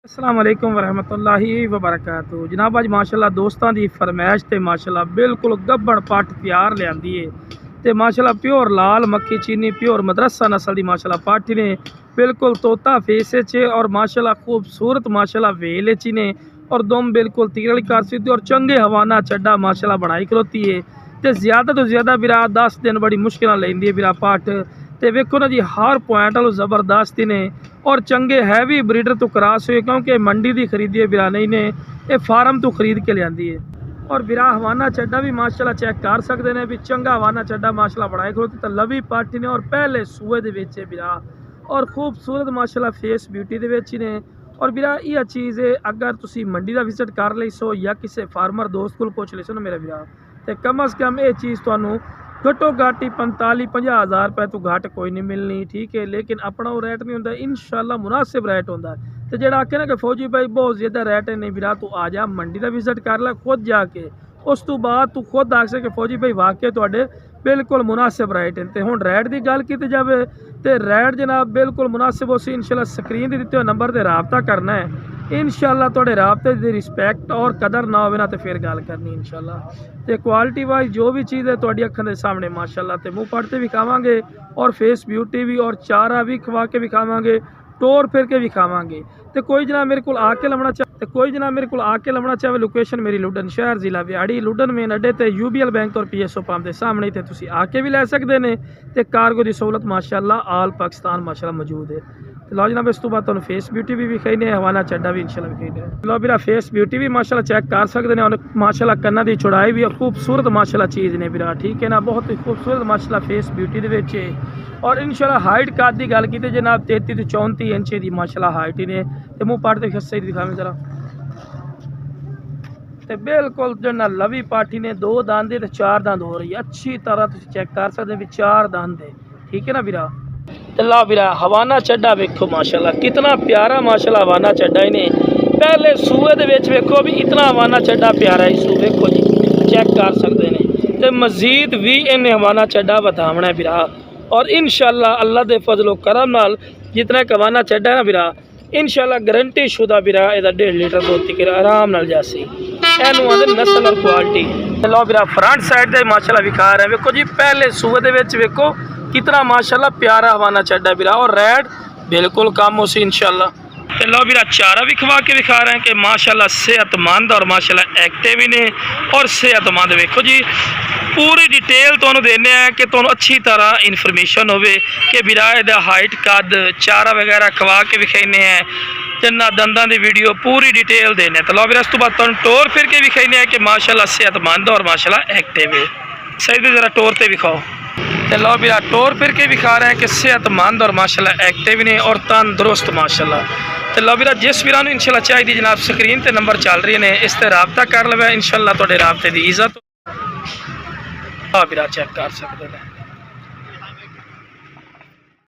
अस्सलाम वालेकुम वरहमतुल्लाहि वबरकातुहू। जनाब अज माशाल्लाह दोस्तों की फरमैश ते माशाल्लाह बिल्कुल गब्बड़ पट तैयार लियांदी है ते माशाल्लाह प्योर लाल मक्खी चीनी प्योर मदरसा नस्ल की माशाल्लाह पाठी ने बिल्कुल तोता फेस च और माशाल्लाह खूबसूरत माशाल्लाह वेल च ने और दुम बिल्कुल तीर वाली कर सकती और चंगे हवाना चड्डा माशाल्लाह बनाई खलोती है तो ज़्यादा तो ज़्यादा बिरा 10 दिन बड़ी मुश्किल लेंदी है बिरा पाठ तो वेखो ना जी हर पॉइंट वालों जबरदस्त ने और चंगे हैवी ब्रीडर तो क्रॉस हुए क्योंकि मंडी की खरीदी है बिरा नहीं ने ये फार्म तो खरीद के लियांदी है और बिरा हवाना चड्डा भी माशाल्लाह चेक कर सकते हैं भी चंगा हवाना चड्डा माशाल्लाह बनाई खलोती तो लवी पार्टी ने और पहले सूए दे विच बिरा और खूबसूरत माशाल्लाह फेस ब्यूटी दे विच ने और बिरा यह चीज़ है अगर तुसी मंडी का विजिट कर ली सो या किसी फार्मर दोस्त को पूछ ली सो ना मेरा बिरा तो कम अज़ कम ये चीज़ तुहानू घट्टो घट ही 45-50 हज़ार रुपए तो घट कोई नहीं मिलनी ठीक है लेकिन अपना वो रेट नहीं होंगे इंशाल्लाह मुनासिब रेट होंगे तो जो आखे ना कि फौजी भाई बहुत ज़्यादा रेट है नहीं बिरा तू आ जा मंडी का विजिट कर लै खुद जाके उस तो बाद तू खुद आख सके फौजी भाई वाकई थोड़े बिल्कुल मुनासिब रेट हैं तो हुण रेट की गल की जाए तो रेट जनाब बिल्कुल मुनासिब उसी इंशाल्लाह स्क्रीन दिते हुए नंबर पर रबता करना है इंशाल्लाह थोड़े राबते की रिस्पैक्ट और कदर ना हो ना तो फिर गल करनी इंशाल्लाह तो क्वालिटी वाइज जो भी चीज़ है थोड़ी अखों के सामने माशाल्लाह तो मुँह पढ़ते भी खावांगे और फेस ब्यूटी भी और चारा भी खवा के भी खावांगे टोर फिर के भी खावांगे तो कोई जनाब मेरे को आके लमना चाहे लोकेशन मेरी लुडन शहर जिला विहाड़ी लुडन मेन अड्डे ते UBL बैंक और PSO पंप के सामने थे तुसी आके भी लै सकते हैं तो कार्गो की सहूलत माशाल्लाह आल पाकिस्तान माशाल्लाह मौजूद है तो लो जनाब इस तो बाद तुहानू फेस ब्यूटी भी विखाई ने हवाना चड्डा भी इंशाल्लाह विखाई ने लो बिरा फेस ब्यूटी भी माशाल्लाह चेक कर सकते हैं और माशाल्लाह कन्ना की चौड़ाई भी खूबसूरत माशाल्लाह चीज़ ने बिरा ठीक है ना बहुत ही खूबसूरत माशाल्लाह फेस ब्यूटी दे विच और इंशाल्लाह हाइट कद की गल की जनाब 33 तो 34 इंच की माशाल्लाह हाइट ही ने तो मुँह पढ़ के सही दिखावे जरा तो बिल्कुल जो ना लवी पाठी ने 2 दंद तो 4 दंद हो रही है अच्छी तरह तुम चेक कर सकते भी 4 दंद है ठीक है ना बिरा तो ला बिरा हवाना चड्डा वेखो माशाल्लाह कितना प्यारा माशाल्लाह हवाना चड्डा इन्हें पहले सूए दे विच वेखो भी इतना हवाना चड्डा प्यारा ही सू वेखो जी चेक कर सकते हैं तो मजीद भी इन्हें हवाना चड्डा बतावना है बिरा और इंशाल्लाह अल्लाह दे फजलो करम नाल जितना हवाना चड्डा है ना बिरा इंशाल्लाह गारंटी शुदा बिरा इहदा 1.5 लीटर दूध तक आराम नाल जासी एनू आंदे नस्ल और क्वालिटी लो बिरा फ्रंट साइड ते माशाल्लाह विखा रहा है वेखो जी पहले सूए दे विच वेखो कितना माशाल्लाह प्यारा हवाना चड्डा बिरा और रेड बिल्कुल कम हो सी इंशाल्लाह तो लो बिरा चारा भी खवा के दिखा रहे हैं कि माशाल्लाह सेहतमंद और माशाल्लाह एक्टिव ही ने और सेहतमंद वेखो जी पूरी डिटेल तुहानू देने हैं कि तुहानू अच्छी तरह इन्फॉर्मेशन होवे कि बिरा दा हाइट कद चारा वगैरह खवा के विखाने हैं जिन्ना दंदा की वीडियो पूरी डिटेल देने तो लो बिरा इस तो बाद तुहानू टोर फिर के विखाने हैं कि माशाल्लाह सेहतमंद और माशाल्लाह एक्टिव है सही तो जरा टोर ते विखाओ तो लो बिरा टोर फिर के विखा रहे हैं कि सेहतमंद और माशाल्लाह एक्टिव ने और तंदुरुस्त माशाल्लाह तो लो बिरा जिस वीरा नूं इंशाल्लाह चाहिए जनाब स्क्रीन ते नंबर चल रही ने इस ते रबता कर लवे इंशाल्लाह तुहाडे राबते की इज्जत बिरा चेक कर सकते हैं।